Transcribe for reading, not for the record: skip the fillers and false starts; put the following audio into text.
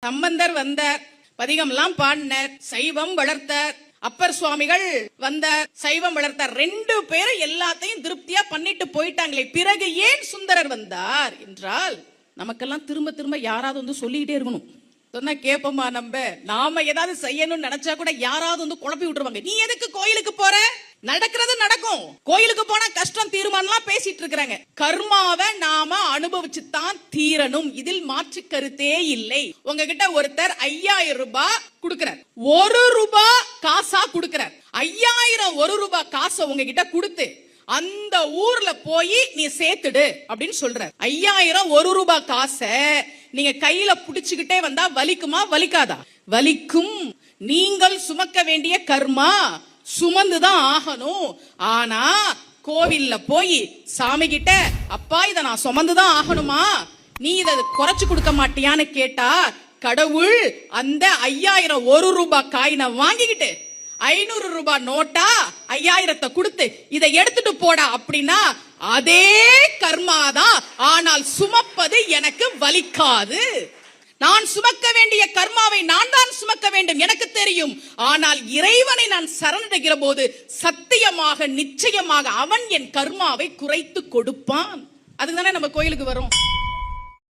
சம்பந்தர் வந்தார், பதிகம்லாம் பாடினார், சைவம் வளர்த்தார். அப்பர் சுவாமிகள் வந்தார், சைவம் வளர்த்தார். 2 பேரும் எல்லாத்தையும் திருப்தியா பண்ணிட்டு போயிட்டாங்களே, பிறகு ஏன் சுந்தரர் வந்தார் என்றால், நமக்கெல்லாம் திரும்ப திரும்ப யாராவது வந்து சொல்லிக்கிட்டே இருக்கணும். சொன்னா கேப்போமா? நாம ஏதாவது செய்யணும்னு நினைச்சா கூட யாராவது வந்து குழப்பி விட்டுருவாங்க. நீ எதுக்கு கோயிலுக்கு போற? நடக்கிறது நடக்கும். கோயிலுக்கு போனா கஷ்டம் தீருமானலாம் பேசிட்டு இருக்காங்க. கர்மாவை நாம அனுபவிச்சுதான் தீரணும். இதில் மாற்று கருத்தே இல்லை. உங்ககிட்ட ஒருத்தர் 5000 ரூபாய் கொடுக்கிறார், 1 ரூபாய் காசா கொடுக்கிறார். 5000 1 ரூபாய் காசை உங்ககிட்ட கொடுத்து அந்த ஊர்ல போய் நீ சேர்த்துடு அப்படின்னு சொல்ற. 5000 1 ரூபாய் காசை நீங்க கையில புடிச்சுக்கிட்டே வந்தா வலிக்குமா வலிக்காதா? வலிக்கும். நீங்கள் சுமக்க வேண்டிய கர்மா சுமந்துதான் ஆகணும். ஆனா கோவில்ல போய் சாமி கிட்ட, அப்பா இத நான் சுமந்துதான் ஆகணுமா, நீ இத குறைச்சு கொடுக்க மாட்டியான்னு கேட்டா, கடவுள் அந்த 5000 1 ரூபாய் காயினை வாங்கிக்கிட்டு 500 ரூபாய் நோட்டா 5000 கொடுத்து இதை எடுத்துட்டு போடா அப்படின்னா அதே கர்மாதான். ஆனால் சுமப்பது எனக்கு வலிக்காது. நான் சுமக்க வேண்டிய கர்மாவை நான் தான் சுமக்க வேண்டும், எனக்கு தெரியும். ஆனால் இறைவனை நான் சரணடைகிற போது சத்தியமாக நிச்சயமாக அவன் என் கர்மாவை குறைத்து கொடுப்பான். அதுதானே நம்ம கோயிலுக்கு வரோம்.